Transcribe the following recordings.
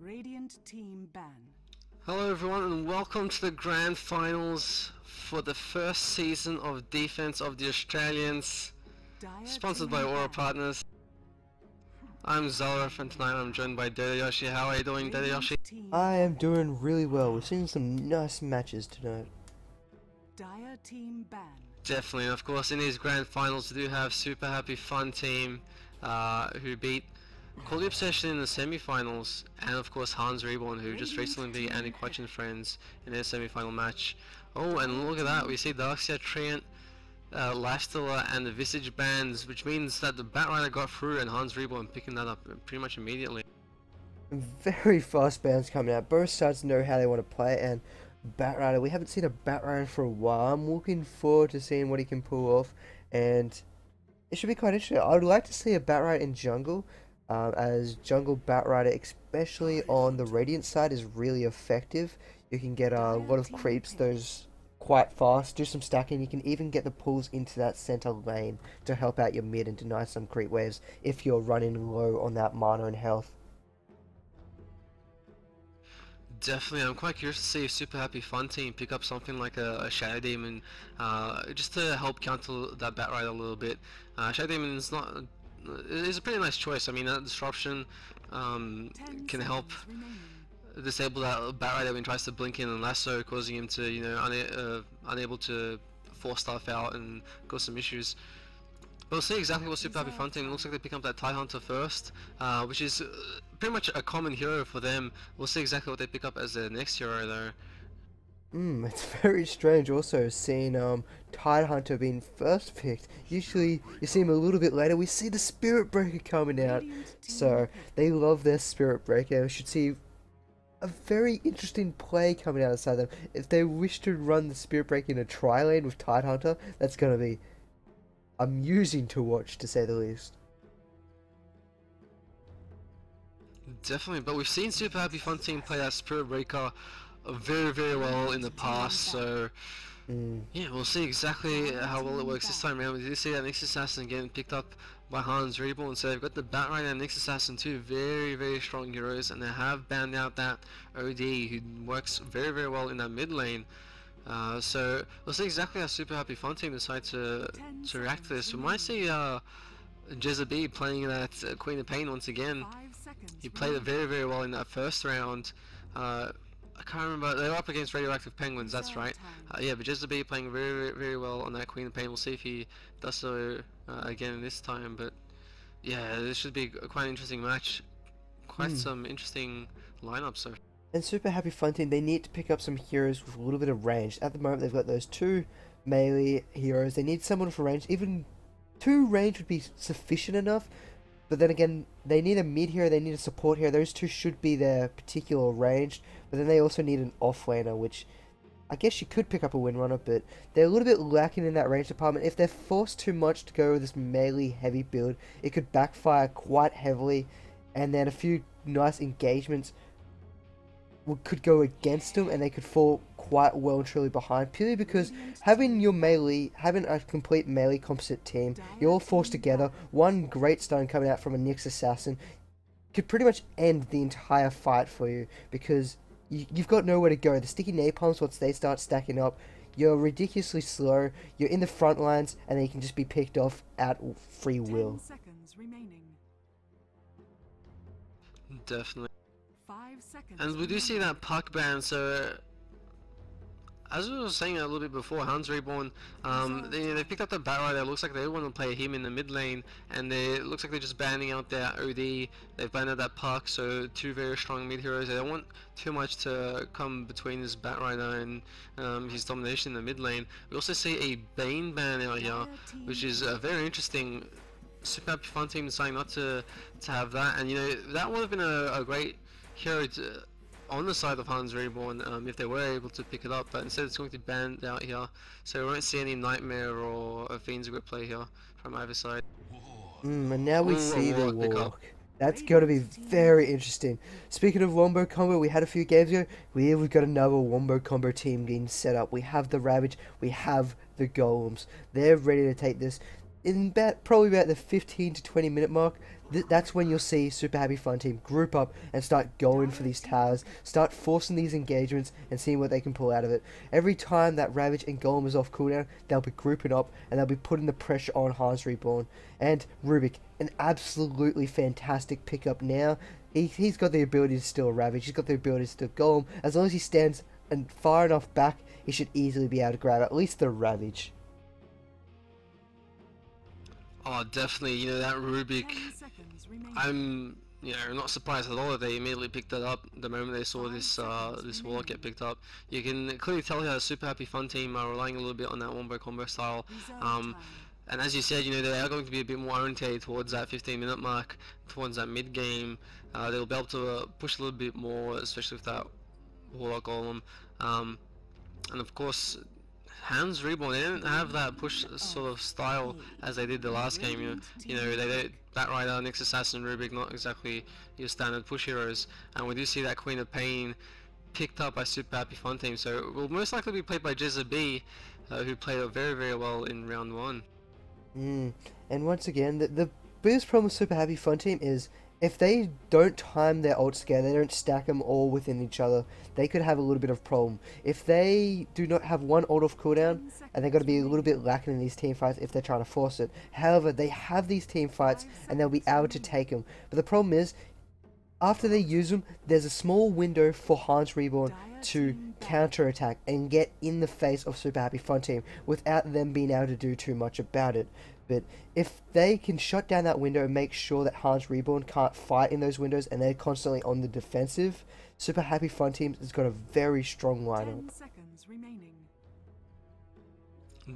Radiant team ban. Hello everyone and welcome to the grand finals for the first season of Defense of the Australians, sponsored by Aura Partners. I'm Xalorith and tonight I'm joined by Dota Yoshi. How are you doing, Dota Yoshi? I am doing really well. We're seeing some nice matches tonight. Dire team ban. Definitely, and of course in these grand finals we do have Super Happy Fun Team who beat Call the Obsession in the semi-finals, and of course Hans Reborn, who just recently beat Andy Quatch and friends in their semi-final match. Oh, and look at that, we see Darkseer, Treant, Lifestealer and the Visage bands, which means that the Batrider got through and Hans Reborn picking that up pretty much immediately. Very fast bands coming out. Both sides know how they want to play, and Batrider, we haven't seen a Batrider for a while. I'm looking forward to seeing what he can pull off, and it should be quite interesting. I would like to see a Batrider in jungle, as jungle Batrider, especially on the Radiant side, is really effective. You can get a lot of creeps, those quite fast, do some stacking. You can even get the pulls into that center lane to help out your mid and deny some creep waves if you're running low on that mana and health. Definitely, I'm quite curious to see if Super Happy Fun Team pick up something like a Shadow Demon, just to help counter that Batrider a little bit. Shadow Demon is not... It's a pretty nice choice. I mean, that disruption can help disable that Batrider when he tries to blink in and lasso, causing him to, you know, unable to force stuff out and cause some issues. We'll see exactly what Super Happy Fun Team. It looks like they pick up that Tidehunter first, which is pretty much a common hero for them. We'll see exactly what they pick up as their next hero though. It's very strange also seeing Tidehunter being first picked. Usually you see him a little bit later. We see the Spirit Breaker coming out. So they love their Spirit Breaker. We should see a very interesting play coming out inside them. If they wish to run the Spirit Breaker in a tri-lane with Tidehunter, that's going to be amusing to watch, to say the least. Definitely, but we've seen Super Happy Fun Team play that Spirit Breaker very well in the past, so yeah, we'll see exactly how well it works this time around. We do see that Nyx Assassin getting picked up by Hans Reborn, so they've got the Batrider and Nyx Assassin, two very strong heroes, and they have banned out that OD who works very well in that mid lane. So we'll see exactly how Super Happy Fun Team decide to react to this. We might see Jezebel playing that Queen of Pain once again. He played it very well in that first round. I can't remember, they were up against Radioactive Penguins, that's right. Yeah, but Jezebel playing very well on that Queen of Pain. We'll see if he does so again this time, but yeah, this should be quite an interesting match. Quite some interesting lineups. So. And Super Happy Fun Team, they need to pick up some heroes with a little bit of range. At the moment, they've got those two melee heroes. They need someone for range. Even 2 range would be sufficient enough. But then again, they need a mid hero, they need a support hero. Those two should be their particular range. But then they also need an offlaner, which I guess you could pick up a Windrunner, but they're a little bit lacking in that range department. If they're forced too much to go with this melee heavy build, it could backfire quite heavily. And then a few nice engagements could go against them, and they could fall quite well and truly behind, purely because having a complete melee composite team, you're all forced together, one great stun coming out from a Nyx Assassin could pretty much end the entire fight for you, because you've got nowhere to go. The sticky napalms, once they start stacking up, you're ridiculously slow, you're in the front lines, and then you can just be picked off at free will. 10 seconds remaining. Definitely. 5 seconds. And we do see that puck ban, so as we were saying a little bit before, Hans Reborn, they picked up the Batrider. It looks like they want to play him in the mid lane, and it looks like they're just banning out their OD. They've banned out that puck, so 2 very strong mid heroes. They don't want too much to come between this Batrider and his domination in the mid lane. We also see a Bane ban out here, which is very interesting. Super Happy Fun Team deciding not to have that, and you know, that would have been a great hero on the side of Hans Reborn if they were able to pick it up, but instead it's going to be banned out here, so we won't see any Nightmare or a Fiend's Grip play here from either side. And now we see the Warlock. That's going to be very interesting. Speaking of Wombo Combo, we had a few games ago. We've got another Wombo Combo team being set up. We have the Ravage, we have the Golems. They're ready to take this. In probably about the 15 to 20 minute mark, that's when you'll see Super Happy Fun Team group up and start going for these towers, start forcing these engagements and seeing what they can pull out of it. Every time that Ravage and Golem is off cooldown, they'll be grouping up and they'll be putting the pressure on Hans Reborn. And Rubik, an absolutely fantastic pickup now. He's got the ability to steal Ravage, he's got the ability to steal Golem. As long as he stands and far enough back, he should easily be able to grab at least the Ravage. Oh, definitely. You know, that Rubik, 10 seconds remaining. I'm, you know, not surprised at all that they immediately picked that up the moment they saw this this warlock get picked up. You can clearly tell how the Super Happy Fun Team are relying a little bit on that wombo combo style. And as you said, you know, they are going to be a bit more orientated towards that 15-minute mark, towards that mid game. They'll be able to push a little bit more, especially with that warlock golem. And of course, Hans Reborn, they didn't have that push sort of style as they did the last game. You know, they Batrider, Nyx Assassin, Rubik, not exactly your standard push heroes. And we do see that Queen of Pain picked up by Super Happy Fun Team, so it will most likely be played by Jezza B, who played it very, very well in round 1. And once again, the biggest problem with Super Happy Fun Team is if they don't time their ults together, they don't stack them all within each other, they could have a little bit of problem. If they do not have one ult off cooldown, and they're going to be a little bit lacking in these team fights if they're trying to force it. However, they have these team fights and they'll be able to take them. But the problem is, after they use them, there's a small window for Hans Reborn to counter-attack and get in the face of Super Happy Fun Team without them being able to do too much about it. But if they can shut down that window and make sure that Hans Reborn can't fight in those windows and they're constantly on the defensive, Super Happy Fun Team has got a very strong lineup. 10 seconds remaining.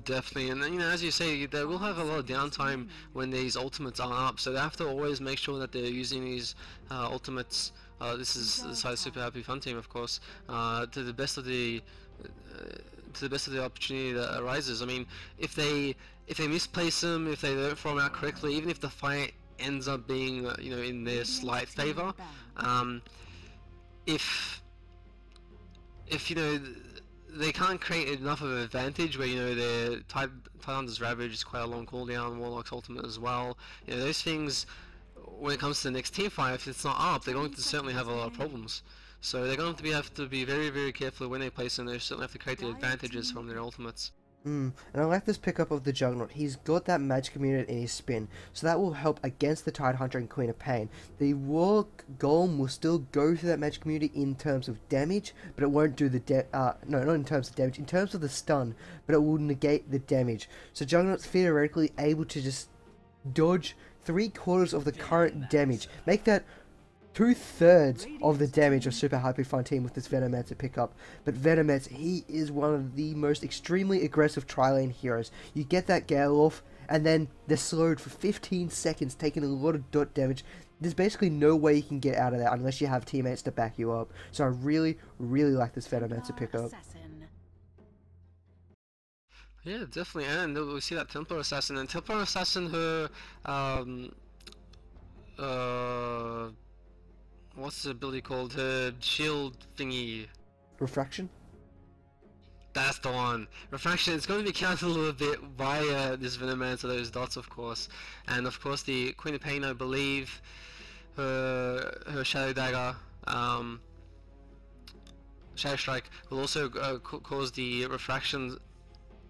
Definitely, and you know, as you say, they will have a lot of downtime when these ultimates aren't up, so they have to always make sure that they're using these ultimates. This is the side Super Happy Fun Team, of course, to the best of the opportunity that arises. I mean, if they misplace them, if they don't throw them out correctly, even if the fight ends up being you know, in their slight favor, if you know, they can't create enough of an advantage where, you know, their Tidehunter's Ravage is quite a long cooldown, Warlock's ultimate as well. You know, those things, when it comes to the next team fight, if it's not up, they're going to certainly have a lot of problems. So they're going to have to be very, very careful when they place them. They certainly have to create the advantages from their ultimates. And I like this pickup of the Juggernaut. He's got that magic immunity in his spin, so that will help against the Tidehunter and Queen of Pain. The Warlock Golem will still go through that magic immunity in terms of damage, but it won't do the no, not in terms of damage, in terms of the stun, but it will negate the damage. So Juggernaut's theoretically able to just dodge 3/4 of the current damage, make that 2/3 of the damage of Super Happy Fun Team with this Venomancer pickup. But Venomancer, he is one of the most extremely aggressive tri-lane heroes. You get that Gale off, and then they're slowed for 15 seconds, taking a lot of dot damage. There's basically no way you can get out of that unless you have teammates to back you up. So I really, really like this Venomancer pickup. Yeah, definitely, and we see that Templar Assassin, and Templar Assassin, her what's the ability called? Her shield thingy. Refraction? That's the one. Refraction. It's going to be countered a little bit by this Venomancer, those dots, of course, and of course the Queen of Pain, I believe, her Shadow Dagger, Shadow Strike will also cause the refraction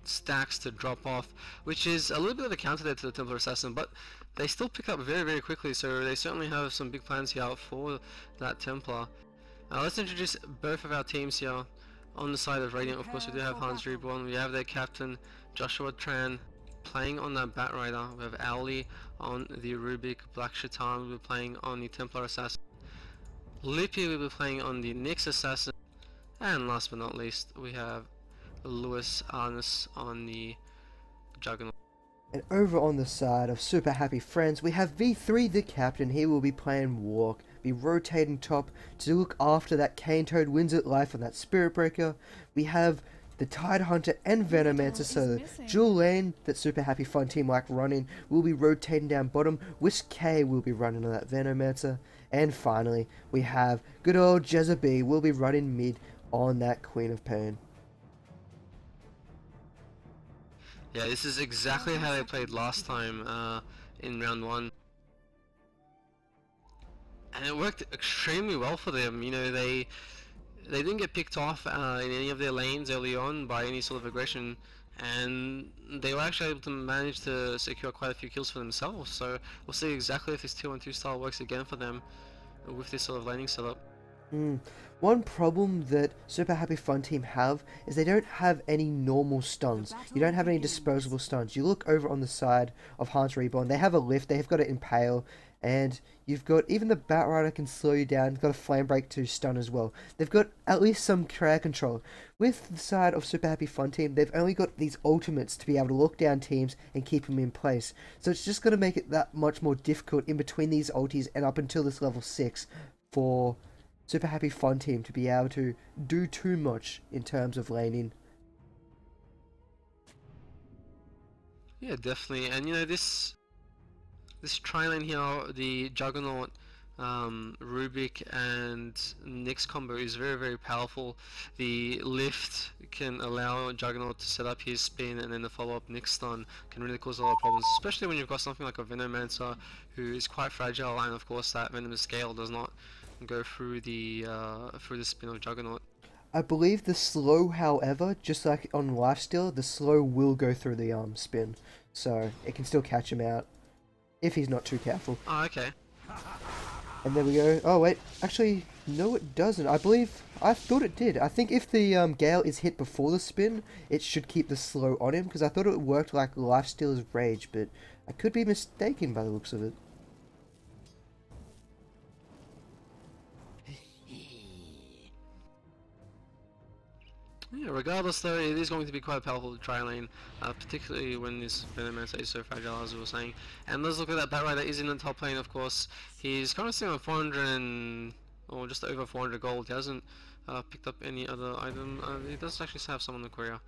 stacks to drop off, which is a little bit of a counter there to the Templar Assassin, but they still pick up very, very quickly, so they certainly have some big plans here for that Templar. Let's introduce both of our teams here. On the side of Radiant, of course, we do have Hans Reborn, we have their captain Joshua Tran playing on that Batrider, we have Owly on the Rubik, Black Shaitan will be playing on the Templar Assassin, Lippy will be playing on the Nyx Assassin, and last but not least, we have Lewis Arness on the Juggernaut. And over on the side of Super Happy Friends, we have V3 the captain. He will be playing Walk, be rotating top to look after that Cane Toad wins it life on that Spirit Breaker. We have the Tidehunter and Venomancer, so the dual lane that Super Happy Fun Team like running will be rotating down bottom. Whisk K will be running on that Venomancer. And finally, we have good old Jezza B will be running mid on that Queen of Pain. Yeah, this is exactly how they played last time in round 1. and it worked extremely well for them. You know, they didn't get picked off in any of their lanes early on by any sort of aggression, and they were actually able to manage to secure quite a few kills for themselves. So we'll see exactly if this 2-on-2 style works again for them with this sort of laning setup. One problem that Super Happy Fun Team have is they don't have any normal stuns. You don't have any disposable stuns. You look over on the side of Hans Reborn, they have a lift, they've got an impale, and you've got even the Batrider can slow you down. You've got a flame break to stun as well. They've got at least some crowd control. With the side of Super Happy Fun Team, they've only got these ultimates to be able to lock down teams and keep them in place. So it's just going to make it that much more difficult in between these ultis and up until this level 6 for Super Happy Fun Team to be able to do too much in terms of laning. Yeah, definitely. And you know, this tri-lane here, the Juggernaut, Rubik and Nyx combo is very, very powerful. The lift can allow Juggernaut to set up his spin, and then the follow-up Nyx stun can really cause a lot of problems, especially when you've got something like a Venomancer who is quite fragile, and of course that Venomous Scale does not go through the spin of Juggernaut. I believe the slow, however, just like on Lifesteal, the slow will go through the spin, so it can still catch him out if he's not too careful. Oh, okay. And there we go. Oh wait, actually, no it doesn't. I thought it did. I think if the Gale is hit before the spin, it should keep the slow on him, because I thought it worked like Lifesteal's Rage, but I could be mistaken by the looks of it. Yeah, regardless though, it is going to be quite powerful to try lane, particularly when this Venomancer is so fragile, as we were saying. And let's look at that Batrider is in the top lane, of course. He's currently sitting on 400 or just over 400 gold. He hasn't picked up any other item. He does actually have some on the courier.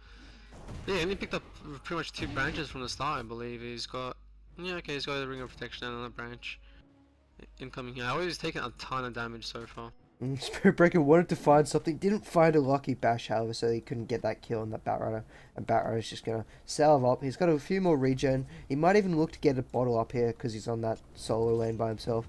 Yeah, and he picked up pretty much 2 branches from the start, I believe. He's got, yeah, okay, he's got a Ring of Protection and another branch incoming here. However, he's taken a ton of damage so far. Spirit Breaker wanted to find something, didn't find a lucky bash, however, so he couldn't get that kill on that Batrider, and Batrider's just going to salve up. He's got a few more regen. He might even look to get a bottle up here because he's on that solo lane by himself.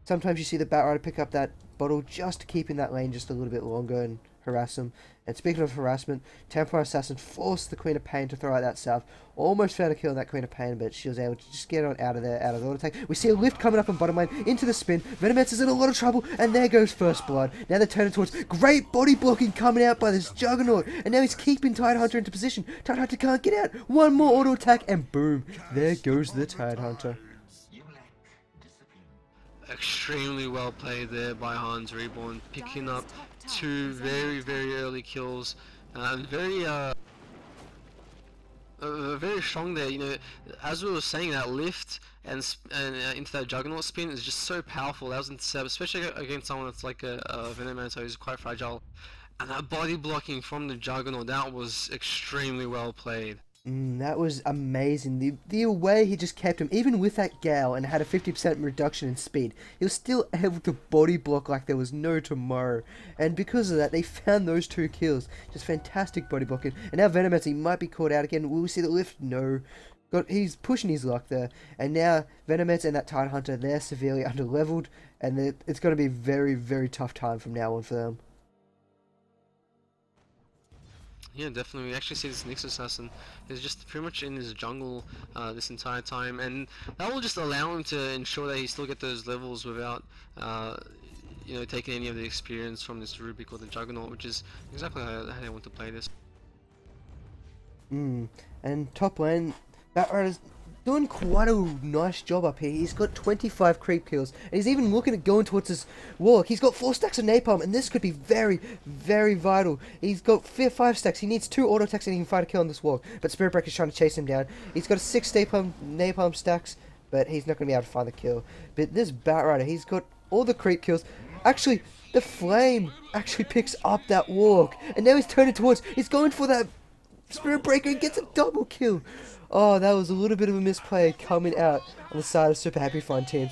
Sometimes you see the Batrider pick up that bottle just to keep in that lane just a little bit longer and harass him. And speaking of harassment, Templar Assassin forced the Queen of Pain to throw out that salve. Almost found a kill on that Queen of Pain, but she was able to just get on out of there, out of the auto attack. We see a lift coming up on bottom lane, into the spin. Venomancer's in a lot of trouble, and there goes First Blood. Now they're turning towards great body blocking coming out by this Juggernaut, and now he's keeping Tidehunter into position. Tidehunter can't get out. One more auto attack, and boom, there goes the Tidehunter. Extremely well played there by Hans Reborn, picking up 2 very, very early kills, and very strong there. You know, as we were saying, that lift and into that Juggernaut spin is just so powerful. That was intercept, especially against someone that's like a Venomancer who's quite fragile. And that body blocking from the Juggernaut, that was extremely well played. That was amazing. The way he just kept him, even with that Gale, and had a 50% reduction in speed, he was still able to body block like there was no tomorrow. And because of that, they found those 2 kills. Just fantastic body blocking. And now Venomancer, he might be caught out again. Will we see the lift? No. He's pushing his luck there. And now Venomancer and that Tidehunter, they're severely under-leveled. And it's going to be a very, very tough time from now on for them. Yeah, definitely. We actually see this Nyx Assassin is just pretty much in his jungle this entire time, and that will just allow him to ensure that he still get those levels without you know, taking any of the experience from this Rubik or the Juggernaut, which is exactly how they want to play this. And top lane, Batrider's doing quite a nice job up here. He's got 25 creep kills, and he's even looking at going towards his Warlock. He's got 4 stacks of Napalm, and this could be very, very vital. He's got 5 stacks. He needs 2 auto attacks and he can find a kill on this Warlock. But Spirit Breaker's trying to chase him down. He's got 6 Napalm stacks, but he's not going to be able to find the kill. But this Batrider, he's got all the creep kills. Actually, the Flame actually picks up that Warlock, and now he's turning towards. He's going for that Spirit Breaker and gets a double kill. Oh, that was a little bit of a misplay coming out on the side of Super Happy Fun Team.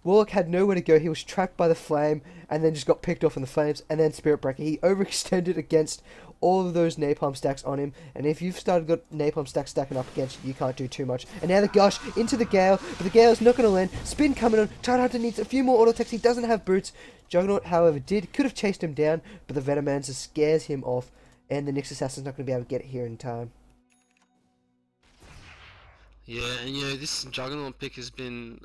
Warlock had nowhere to go. He was trapped by the flame and then just got picked off in the flames. And then Spirit Breaker, he overextended against all of those napalm stacks on him. And if you've started got napalm stacks stacking up against you, you can't do too much. And now the Gush into the Gale, but the Gale's not going to land. Spin coming on. Tidehunter needs a few more auto attacks. He doesn't have boots. Juggernaut, however, could have chased him down, but the Venomancer scares him off. And the Nyx Assassin's not going to be able to get it here in time. Yeah, and this Juggernaut pick has been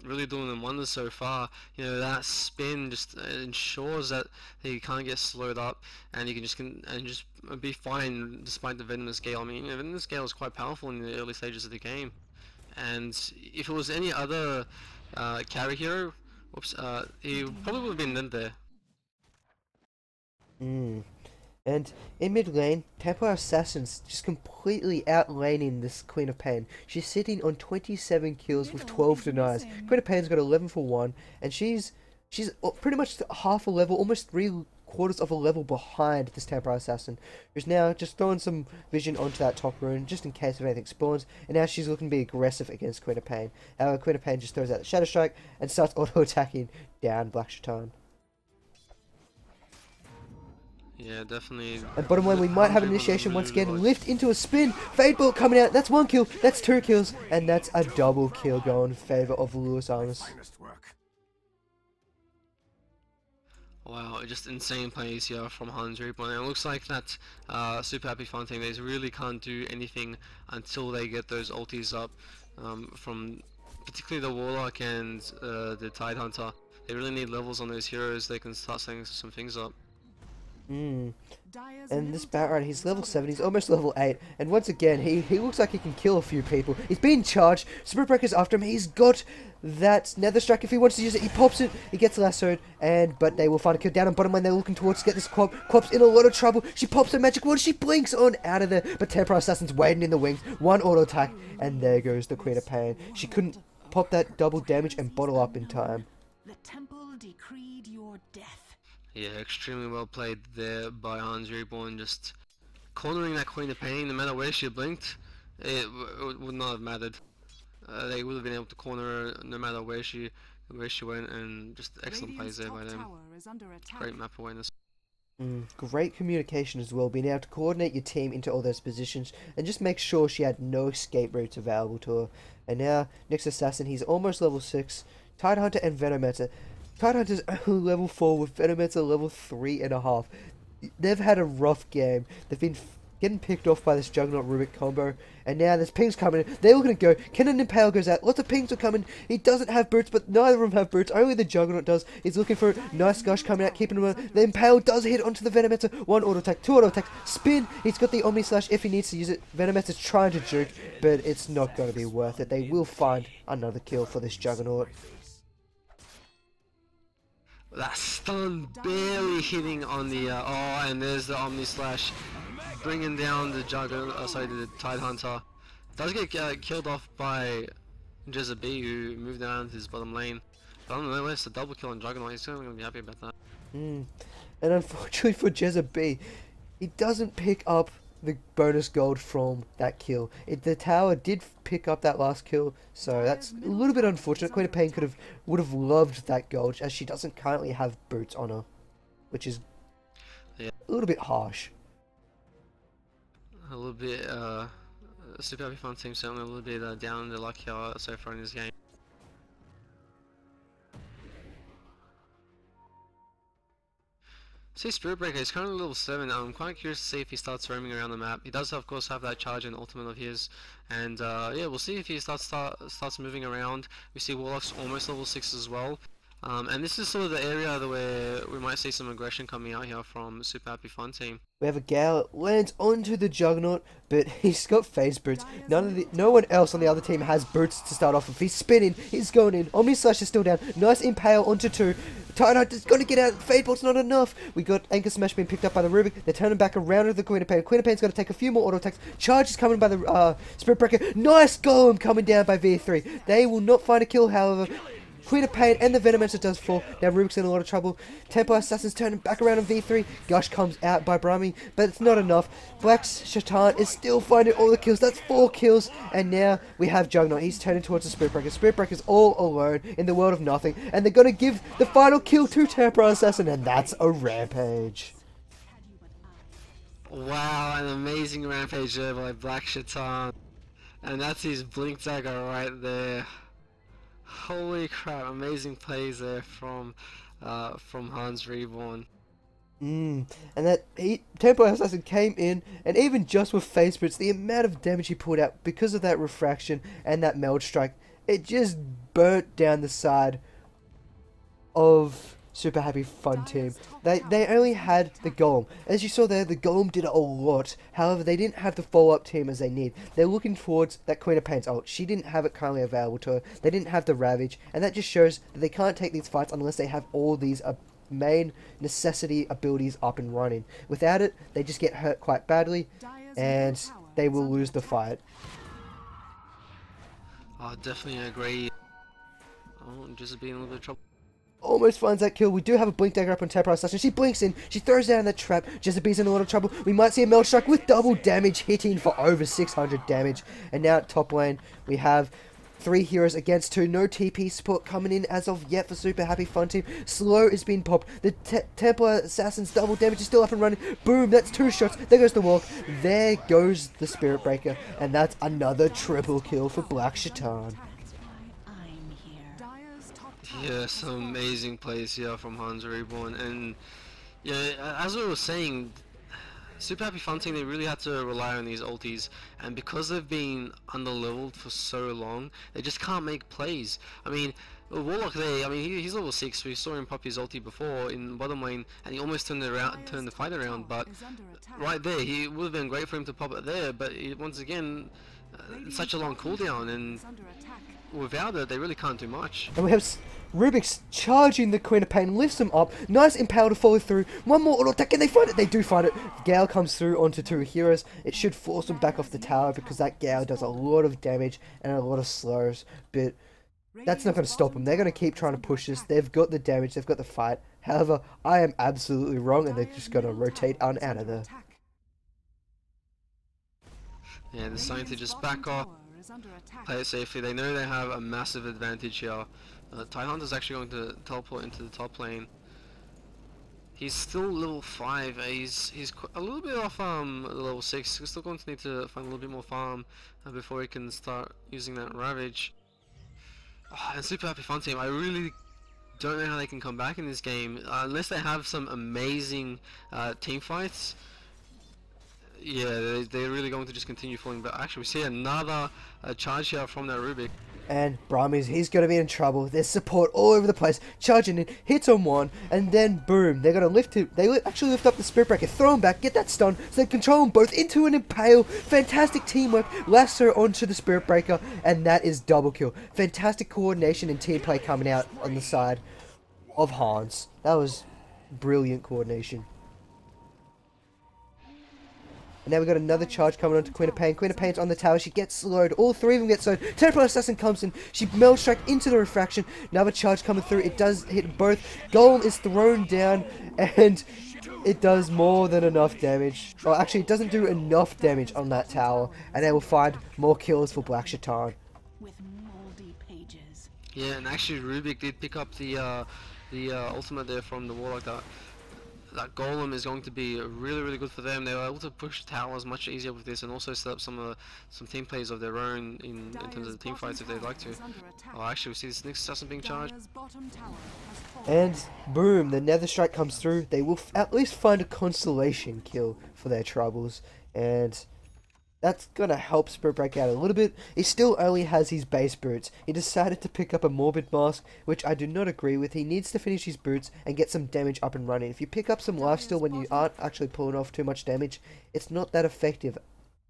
really doing them wonders so far. That spin just ensures that he can't get slowed up, and he can just be fine despite the Venomous Gale. I mean, Venomous Gale is quite powerful in the early stages of the game, and if it was any other carry hero, he probably would have been dead there. And in mid lane, Templar Assassin's just completely outlaning this Queen of Pain. She's sitting on 27 kills with 12 denies. Queen of Pain's got 11 for 1, and she's pretty much half a level, almost 3/4 of a level behind this Templar Assassin, who's now just throwing some vision onto that top rune, just in case if anything spawns, and now she's looking to be aggressive against Queen of Pain. However, Queen of Pain just throws out the Shadow Strike and starts auto-attacking down Black Shaitan. Yeah, definitely. And bottom lane, we might have an initiation once again. Lift into a spin. Fade Bolt coming out. That's 1 kill. That's 2 kills. And that's a double kill going in favour of Lewis Armus. Wow, just insane plays here from Hans Reborn. And it looks like that Super Happy Fun team, they really can't do anything until they get those ultis up from particularly the Warlock and the Tidehunter. They really need levels on those heroes. They can start setting some things up. And this Batrider, he's level 7, he's almost level 8, and once again, he looks like he can kill a few people. He's being charged, Spirit Breaker's after him, he's got that Nether Strike. If he wants to use it, he pops it, he gets lassoed, but they will find a kill down on bottom lane. They're looking towards to get this Quap. Quap's in a lot of trouble, she pops her magic wand, she blinks on out of there, but Templar Assassin's waiting in the wings, 1 auto attack, and there goes the Queen of Pain. She couldn't pop that double damage and bottle up in time. The temple decreed your death. Yeah, extremely well played there by Hans Reborn, just cornering that Queen of Pain. No matter where she blinked, it would not have mattered. They would have been able to corner her no matter where she went, and just excellent plays there by them. Great map awareness. Great communication as well, being able to coordinate your team into all those positions and just make sure she had no escape routes available to her. And now, Nyx Assassin, he's almost level 6. Tidehunter and Venomancer. Tidehunter's only level 4 with Venomancer level 3.5. They've had a rough game. They've been getting picked off by this Juggernaut Rubik combo, and now there's pings coming in. They're all going to go. Cannon Impale goes out. Lots of pings are coming. He doesn't have boots, but neither of them have boots. Only the Juggernaut does. He's looking for a nice Gush coming out, keeping him on. The Impale does hit onto the Venomancer. 1 auto attack, 2 auto attacks, spin. He's got the Omni Slash if he needs to use it. Venomancer's trying to juke, but it's not going to be worth it. They will find another kill for this Juggernaut. That stun barely hitting on the and there's the Omni Slash, bringing down the the Tidehunter. Does get killed off by Jezebel, who moved down his bottom lane. But nonetheless, a double kill on Juggernaut. He's going to be happy about that. And unfortunately for Jezebel, he doesn't pick up the bonus gold from that kill. The tower did pick up that last kill, so that's a little bit unfortunate. Queen of Pain would have loved that gold, as she doesn't currently have boots on her, which is a little bit harsh. A little bit Super Happy Fun team certainly a little bit down in the luck here so far in this game. See, Spirit Breaker is currently level 7. I'm quite curious to see if he starts roaming around the map. He does, of course, have that charge and ultimate of his, and yeah, we'll see if he starts moving around. We see Warlock's almost level 6 as well, and this is sort of the area where we might see some aggression coming out here from Super Happy Fun team. We have a Gale lands onto the Juggernaut, but he's got phase boots. No one else on the other team has boots to start off with. He's spinning, he's going in. Omni Slash is still down. Nice Impale onto 2. Tidehunter's got to get out. Fade Bolt's not enough. We got Anchor Smash being picked up by the Rubik. They're turning back around to the Queen of Pain. Queen of Pain's got to take a few more auto attacks. Charge is coming by the Spirit Breaker. Nice Golem coming down by V3. They will not find a kill, however. Queen of Pain and the Venomancer does fall. Now Rubik's in a lot of trouble. Templar Assassin's turning back around on V3. Gush comes out by Brahmi, but it's not enough. Black's Shaitan is still finding all the kills. That's 4 kills. And now we have Juggernaut. He's turning towards the Spirit Breaker. Spirit Breaker's all alone in the world of nothing. And they're going to give the final kill to Templar Assassin. And that's a Rampage. Wow, an amazing Rampage there by Black Shaitan. And that's his Blink Dagger right there. Holy crap, amazing plays there from Hans Reborn. And that Templar Assassin came in, and even just with Face Boots, the amount of damage he pulled out because of that refraction and that meld strike, it just burnt down the side of Super Happy Fun Team. They only had the Golem. As you saw there, the Golem did a lot. However, they didn't have the follow-up team as they need. They're looking towards that Queen of Pain's ult. She didn't have it currently available to her. They didn't have the Ravage. And that just shows that they can't take these fights unless they have all these main necessity abilities up and running. Without it, they just get hurt quite badly. And they will lose the fight. I definitely agree. Oh, just being a little bit of trouble. Almost finds that kill. We do have a Blink Dagger up on Templar Assassin. She blinks in. She throws down that trap. Jezebel's in a lot of trouble. We might see a Meld Strike with double damage hitting for over 600 damage. And now at top lane, we have 3 heroes against 2. No TP support coming in as of yet for Super Happy Fun Team. Slow is being popped. The Templar Assassin's double damage is still up and running. Boom, that's 2 shots. There goes the walk. There goes the Spirit Breaker. And that's another triple kill for Black Shaitan. Yeah, some amazing plays here from Hans Reborn, and yeah, as we were saying, Super Happy Fun Team, they really had to rely on these ultis, and because they've been under-leveled for so long, they just can't make plays. I mean, Warlock there, I mean, he's level 6, we saw him pop his ulti before in bottom lane, and he almost turned the fight around, but right there, he would have been great for him to pop it there, but once again, such a long cooldown, and without it, they really can't do much. And we have Rubik's charging the Queen of Pain, lifts him up. Nice impale to follow through. One more auto attack, and they find it. They do find it. Gale comes through onto 2 heroes. It should force them back off the tower because that Gale does a lot of damage and a lot of slows. But that's not going to stop them. They're going to keep trying to push this. They've got the damage. They've got the fight. However, I am absolutely wrong, and they're just going to rotate on out of there. Yeah, they're starting to just back off, play it safely. They know they have a massive advantage here. Tidehunter's actually going to teleport into the top lane. He's still level 5. He's a little bit off level 6. He's still going to need to find a little bit more farm before he can start using that Ravage. Oh, and Super Happy Fun Team, I really don't know how they can come back in this game unless they have some amazing team fights. Yeah, they're really going to just continue falling back. Actually, we see another charge here from that Rubik. And Brahmi's, he's going to be in trouble. There's support all over the place. Charging in, hits on one, and then boom, they're going to lift him. They actually lift up the Spirit Breaker, throw him back, get that stun, so they control them both into an impale. Fantastic teamwork, lasso onto the Spirit Breaker, and that is double kill. Fantastic coordination and team play coming out on the side of Hans. That was brilliant coordination. And now we've got another charge coming onto Queen of Pain. Queen of Pain's on the tower. She gets slowed. All 3 of them get slowed. Templar Assassin comes in. She Meld Strike into the refraction. Another charge coming through. It does hit both. Golem is thrown down. And it does more than enough damage. Well, actually, it doesn't do enough damage on that tower. And they will find more kills for Black Shaitan. Yeah, and actually Rubik did pick up the ultimate there from the Warlock. That Golem is going to be really good for them. They were able to push towers much easier with this, and also set up some team plays of their own in terms of the team fights if they'd like to. Oh, actually, we see this next assassin being charged. And boom, the Nether Strike comes through. They will at least find a consolation kill for their troubles, and that's going to help Spirit Break out a little bit. He still only has his base boots. He decided to pick up a Morbid Mask, which I do not agree with. He needs to finish his boots and get some damage up and running. If you pick up some lifesteal when you aren't actually pulling off too much damage, it's not that effective.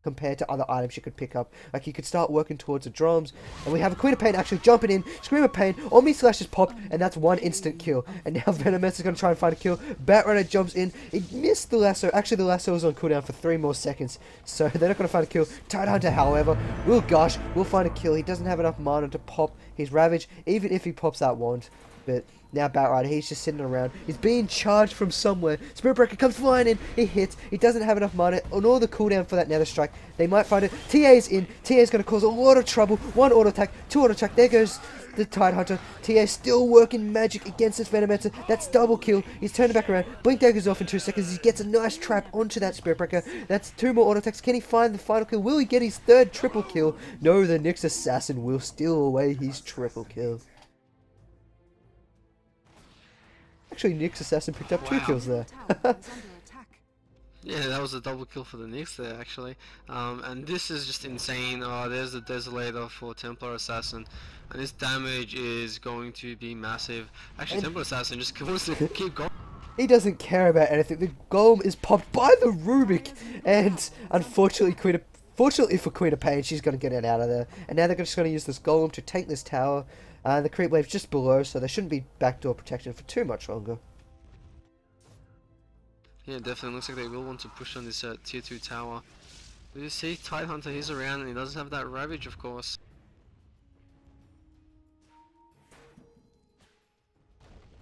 compared to other items you could pick up. Like, you could start working towards the drums, and we have a Queen of Pain actually jumping in, Scream of Pain, Omni Slash is popped, and that's one instant kill. And now Venomancer is going to try and find a kill. Batrider jumps in, it missed the lasso. Actually, the lasso was on cooldown for 3 more seconds, so they're not going to find a kill. Tidehunter, however, will find a kill. He doesn't have enough mana to pop his Ravage, even if he pops that wand. But now Batrider, he's just sitting around. He's being charged from somewhere. Spirit Breaker comes flying in. He hits. He doesn't have enough mana on all the cooldown for that Nether Strike. They might find it. TA's in. TA's going to cause a lot of trouble. 1 auto attack, 2 auto attack. There goes the Tidehunter. TA still working magic against this Venomancer. That's double kill. He's turning back around. Blink Dagger's off in 2 seconds. He gets a nice trap onto that Spirit Breaker. That's 2 more auto attacks. Can he find the final kill? Will he get his 3rd triple kill? No, the Nyx Assassin will steal away his triple kill. Actually, Nyx Assassin picked up 2 kills there. Yeah, that was a double kill for the Nyx there, actually. And this is just insane. There's the Desolator for Templar Assassin. And his damage is going to be massive. Actually, Templar Assassin just wants to keep going. He doesn't care about anything. The Golem is popped by the Rubik. And unfortunately, fortunately for Queen of Pain, she's going to get it out of there. And now they're just going to use this Golem to tank this tower. The creep wave's just below, so there shouldn't be backdoor protection for too much longer. Yeah, definitely. Looks like they will want to push on this tier 2 tower. You see, Tidehunter, he's around and he doesn't have that Ravage, of course.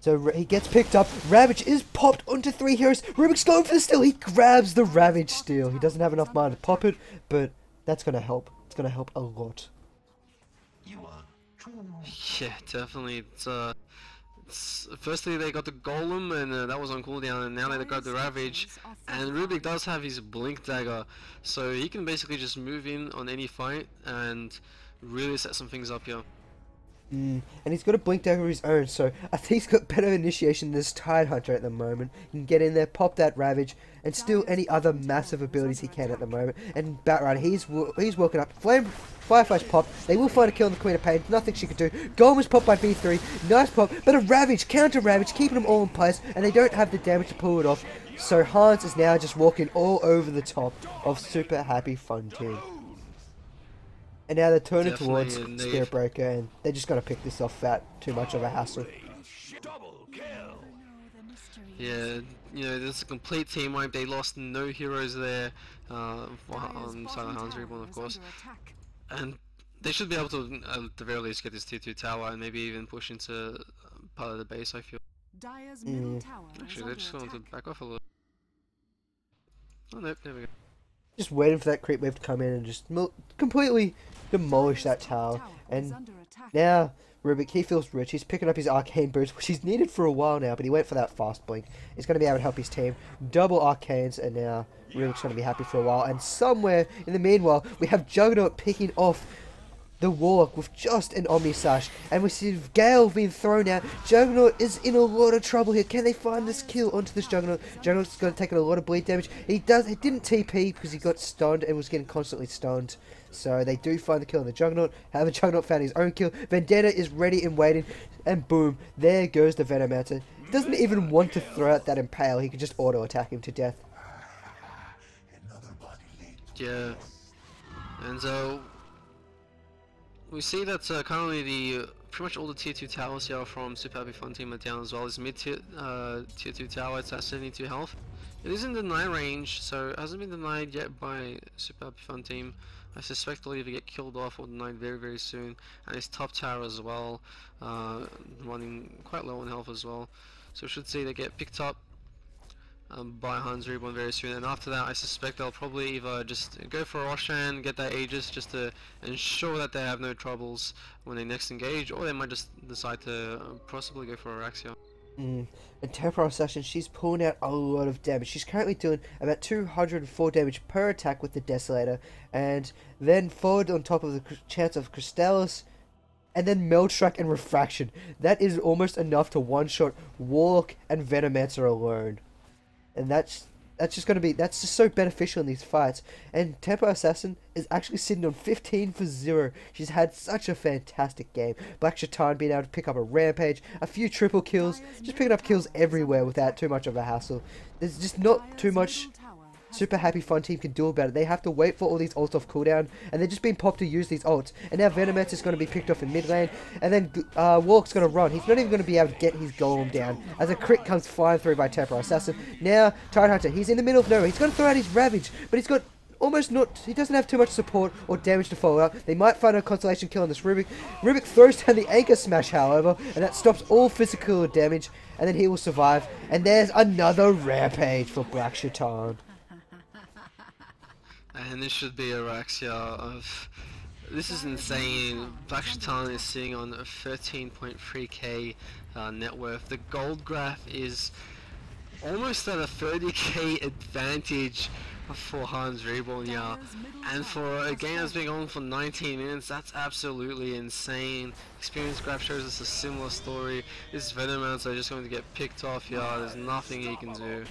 So he gets picked up. Ravage is popped onto 3 heroes. Rubik's going for the steal. He grabs the Ravage steal. He doesn't have enough mana to pop it, but that's going to help. It's going to help a lot. Yeah, definitely. Firstly, they got the Golem, and that was on cooldown, and now they got the Ravage. And Rubik does have his Blink Dagger, so he can basically just move in on any fight and really set some things up here. And he's got a Blink Dagger of his own, so I think he's got better initiation than this Tidehunter at the moment. He can get in there, pop that Ravage, and steal any other massive abilities he can at the moment. And Batrider, he's woken up. Fireflash pop. They will find a kill on the Queen of Pain. Nothing she could do. Golem is popped by B3. Nice pop, but a Ravage, counter Ravage, keeping them all in place, and they don't have the damage to pull it off. So Hans is now just walking all over the top of Super Happy Fun Team. And now they're turning towards Spirit Breaker, and they're just going to pick this off without too much of a hassle. Yeah, you know, this is a complete team wipe. They lost no heroes there on Silent Hans Reborn, of course. And they should be able to, at the very least, get this tier 2 tower and maybe even push into part of the base, I feel. Actually, they're just going to back off a little. Oh, nope, there we go. Just waiting for that creep wave to come in and just completely demolish that tower. And now Rubik, he feels rich. He's picking up his Arcane Boots, which he's needed for a while now, but he went for that fast blink. He's going to be able to help his team. Double Arcanes, and now Rubik's going to be happy for a while. And somewhere in the meanwhile, we have Juggernaut picking off the Warlock with just an Omni Slash, and we see Gale being thrown out. Juggernaut is in a lot of trouble here. Can they find this kill onto this Juggernaut? Juggernaut's going to take a lot of bleed damage. He didn't TP because he got stunned and was getting constantly stunned. So they do find the kill on the Juggernaut. However, Juggernaut found his own kill. Vendetta is ready and waiting, and boom, there goes the Venomancer. Doesn't even want to throw out that Impale. He could just auto attack him to death. Yeah, and so we see that currently pretty much all the tier 2 towers here from Super Happy Fun Team are down as well. This mid tier 2 tower, it's at 72 health. It is in deny range, so it hasn't been denied yet by Super Happy Fun Team. I suspect it'll either get killed off or denied very, very soon. And its top tower as well, running quite low on health as well. So we should see they get picked up by Hans Reborn very soon, and after that I suspect they'll probably either just go for Roshan, get that Aegis just to ensure that they have no troubles when they next engage, or they might just decide to possibly go for Araxia. And Templar Assassin, she's pulling out a lot of damage. She's currently doing about 204 damage per attack with the Desolator, and then forward on top of the chance of Crystallis, and then Meld Strike and Refraction. That is almost enough to one-shot Warlock and Venomancer alone. And that's just so beneficial in these fights. And Templar Assassin is actually sitting on 15 for 0. She's had such a fantastic game. Black Shaitan being able to pick up a Rampage, a few triple kills, just picking up kills everywhere without too much of a hassle. There's just not too much Super Happy Fun Team can do about it. They have to wait for all these ults off cooldown, and they're just being popped to use these ults. And now Venomancer is going to be picked off in mid lane, and then Walk's going to run. He's not even going to be able to get his golem down, as a crit comes flying through by Temporal Assassin. Now, Tidehunter, he's in the middle of nowhere. He's going to throw out his Ravage, but he's got he doesn't have too much support or damage to follow up. They might find a constellation kill on this Rubik. Rubik throws down the Anchor Smash, however, and that stops all physical damage, and then he will survive. And there's another Rampage for Black Shaitan. And this should be a Raxia of... This is insane. Black Shaitan is sitting on a 13.3k net worth. The gold graph is almost at a 30k advantage for Hans Reborn, yeah. And for a game that's been on for 19 minutes, that's absolutely insane. Experience graph shows us a similar story. This Venomancer are just going to get picked off, yeah. There's nothing he can do.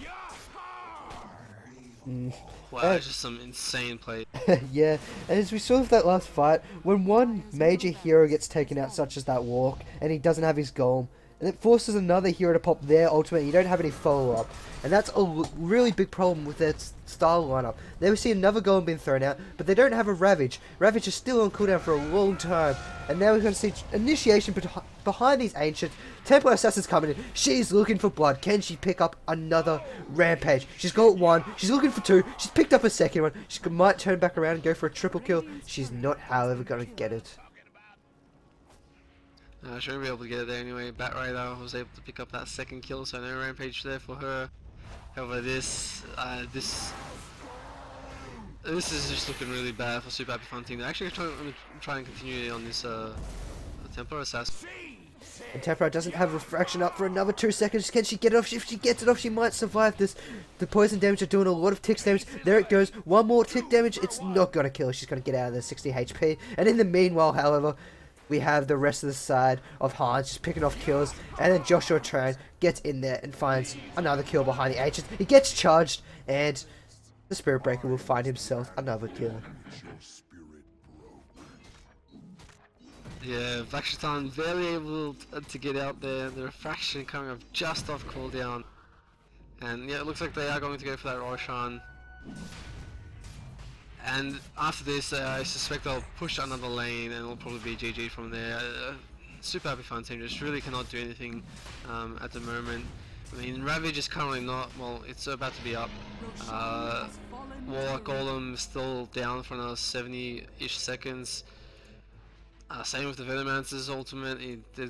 Wow, just some insane play. Yeah, and as we saw with that last fight, when one major hero gets taken out, such as that Walk, and he doesn't have his golem, and it forces another hero to pop their ultimate, and you don't have any follow-up. And that's a really big problem with their style lineup. They will see another golem being thrown out, but they don't have a Ravage. Ravage is still on cooldown for a long time, and now we're going to see initiation behind these Ancients. Templar Assassin's coming in. She's looking for blood. Can she pick up another Rampage? She's got one. She's looking for two. She's picked up a second one. She might turn back around and go for a triple kill. She's not, however, going to get it. She won't be able to get it there anyway. Batrider was able to pick up that second kill, so no Rampage there for her. However, this is just looking really bad for Super Happy Fun Team. They're actually trying to continue on this Templar Assassin. And Templar doesn't have refraction up for another 2 seconds. Can she get it off? If she gets it off, she might survive this. The poison damage are doing a lot of tick damage. There it goes. One more tick damage. It's not going to kill her. She's going to get out of the 60 HP. And in the meanwhile, however, we have the rest of the side of Hans just picking off kills, and then Joshua Tran gets in there and finds another kill behind the Ancients. He gets charged, and the Spirit Breaker will find himself another kill. Yeah, Black Shaitan barely able to get out there. The refraction coming up just off cooldown, and yeah, it looks like they are going to go for that Roshan. And after this, I suspect they'll push another lane, and it'll probably be GG from there. Super Happy Fun Team just really cannot do anything at the moment. I mean, Ravage is currently not, well, it's about to be up. Warlock Golem still down for another 70-ish seconds. Same with the Venomancer's ultimate.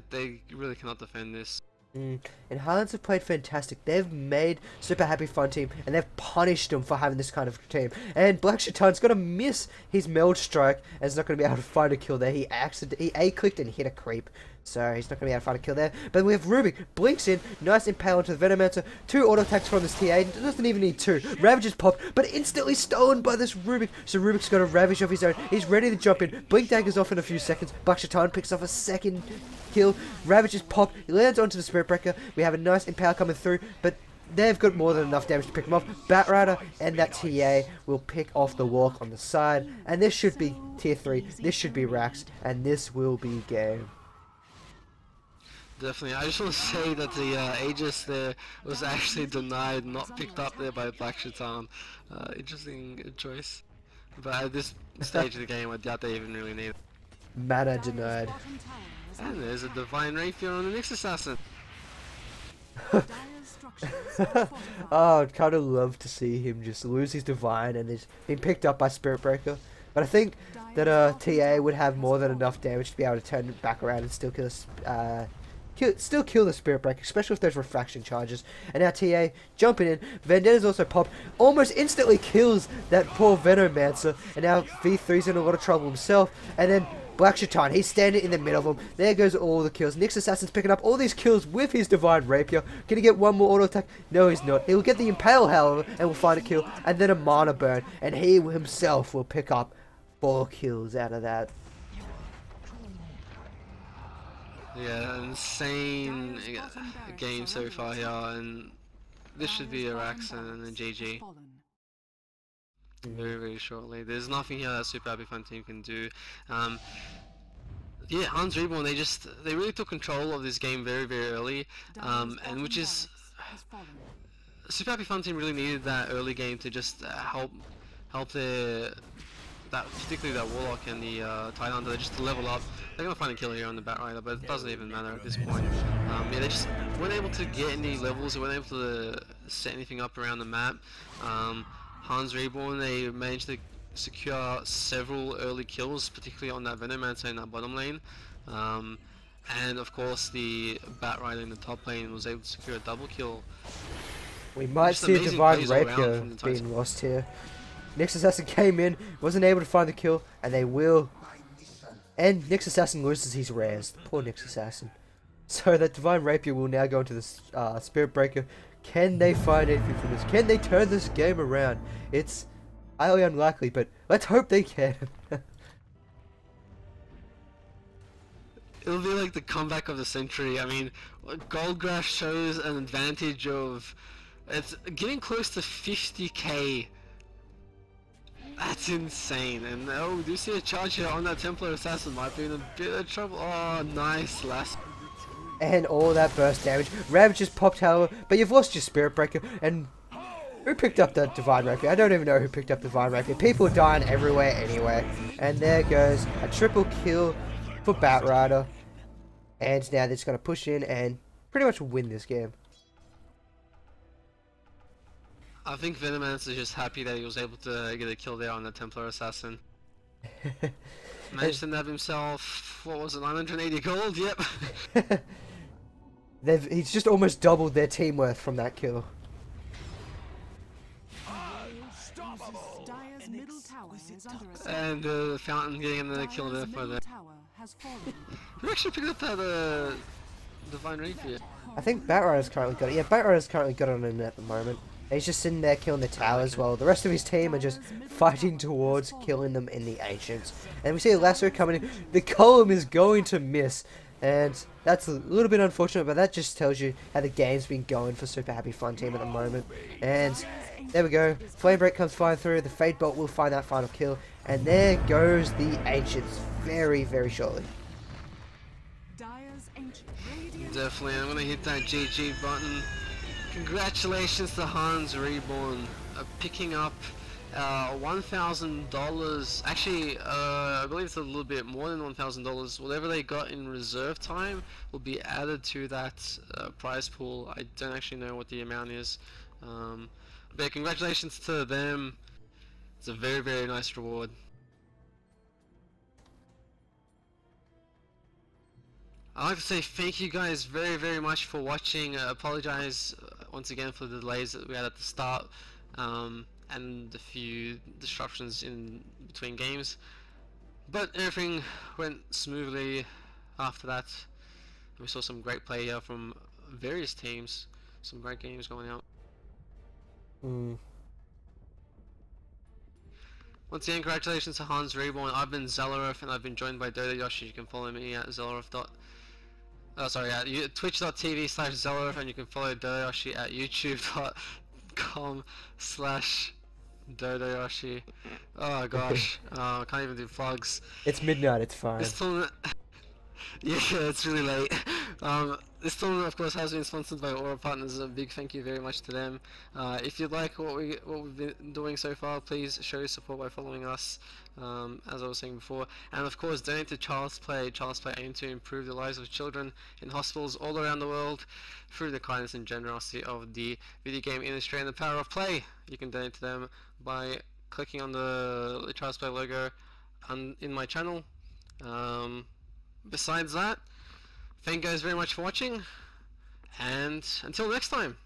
They really cannot defend this. And Highlands have played fantastic. They've made Super Happy Fun Team, and they've punished them for having this kind of team. And Black Shaitan's going to miss his meld strike, and he's not going to be able to find a kill there. He A-clicked and hit a creep, so he's not going to be able to find a kill there. But we have Rubik, blinks in, nice impale into the Venomancer, 2 auto attacks from this TA, doesn't even need 2. Ravages pop, but instantly stolen by this Rubik, so Rubik's got a Ravage of his own. He's ready to jump in. Blink daggers off in a few seconds. Black Shaitan picks off a second kill. Ravage is popped, he lands onto the Spirit Breaker. We have a nice impale coming through, but they've got more than enough damage to pick them off. Batrider and that TA will pick off the Walk on the side, and this should be tier 3, this should be Rax, and this will be game. Definitely. I just want to say that the Aegis there was actually denied, not picked up there by Black Shaitan. Interesting choice. But at this stage of the game, I doubt they even really need it. Mana denied. And there's a Divine Rapier on the next assassin. Oh, I'd kind of love to see him just lose his Divine and he's been picked up by Spirit Breaker. But I think that TA would have more than enough damage to be able to turn it back around and still kill the Spirit Breaker, especially with those refraction charges. And now TA jumping in. Vendetta's also popped, almost instantly kills that poor Venomancer, and now V3's in a lot of trouble himself. And then Black Shaitan, he's standing in the middle of them. There goes all the kills. Nyx Assassin's picking up all these kills with his Divine Rapier. Can he get one more auto attack? No, he's not. He will get the Impale, however, and will find a kill, and then a Mana Burn, and he himself will pick up 4 kills out of that. Yeah, insane game so far here, and this should be a Rax and a GG. Very, very shortly. There's nothing here that Super Happy Fun Team can do. Yeah, Hans Reborn, they really took control of this game very, very early, and which is Super Happy Fun Team really needed that early game to just help their particularly that Warlock and the Tidehunter just to level up. They're gonna find a kill here on the Batrider, but it doesn't even matter at this point. Yeah, they just weren't able to get any levels. They weren't able to set anything up around the map. Hans Reborn, they managed to secure several early kills, particularly on that Venomancer in that bottom lane. And of course the Batrider in the top lane was able to secure a double kill. We might see a Divine Rapier being lost here. Nyx Assassin came in, wasn't able to find the kill, and they will. And Nyx Assassin loses his rares. Poor Nyx Assassin. So that Divine Rapier will now go into the Spirit Breaker. Can they find anything from this? Can they turn this game around? It's highly unlikely, but let's hope they can. It'll be like the comeback of the century. I mean, Goldgrass shows an advantage of it's getting close to 50k. That's insane. And oh, we do see a charge here on that Templar Assassin. Might be in a bit of trouble. Oh, nice last. And all that burst damage. Ravage just popped out, but you've lost your Spirit Breaker. And who picked up that Divine Rapier? I don't even know who picked up the Divine Rapier. People are dying everywhere anyway. And there goes a triple kill for Batrider. And now they're just going to push in and pretty much win this game. I think Venomancer is just happy that he was able to get a kill there on the Templar Assassin. Managed to nab himself, what was it, 980 gold? Yep. He's just almost doubled their team worth from that kill. And Fountain getting another kill there for the... Who actually picked up that Divine Rapier? I think Batrider's currently got it. Yeah, Batrider's currently got it on him at the moment. He's just sitting there killing the towers while the rest of his team are just fighting towards killing them in the Ancients. And we see a Lasso coming in. The column is going to miss. And that's a little bit unfortunate, but that just tells you how the game's been going for Super Happy Fun Team at the moment. And there we go. Flame Break comes flying through. The Fade Bolt will find that final kill. And there goes the Ancients very, very shortly. Definitely, I'm going to hit that GG button. Congratulations to Hans Reborn picking up $1,000. Actually, I believe it's a little bit more than $1,000. Whatever they got in reserve time will be added to that prize pool. I don't actually know what the amount is. But congratulations to them. It's a very, very nice reward. I'd like to say thank you guys very, very much for watching. Apologize once again for the delays that we had at the start and a few disruptions in between games, but everything went smoothly after that. We saw some great play here from various teams, some great games going out. Once again, congratulations to Hans Reborn. I've been Xalorith and I've been joined by Dota Yoshi. You can follow me at Xalorith. Twitch.tv/Xalorith, and you can follow Dota Yoshi at youtube.com/DotaYoshi. Oh gosh, I can't even do plugs. It's midnight, it's fine. This tournament, yeah, it's really late. This tournament, of course, has been sponsored by Aura Partners. A big thank you very much to them. If you like what we've been doing so far, please show your support by following us, as I was saying before. And of course, donate to Child's Play. Child's Play aim to improve the lives of children in hospitals all around the world through the kindness and generosity of the video game industry and the power of play. You can donate to them by clicking on the Child's Play logo in my channel. Besides that, thank you guys very much for watching, and until next time.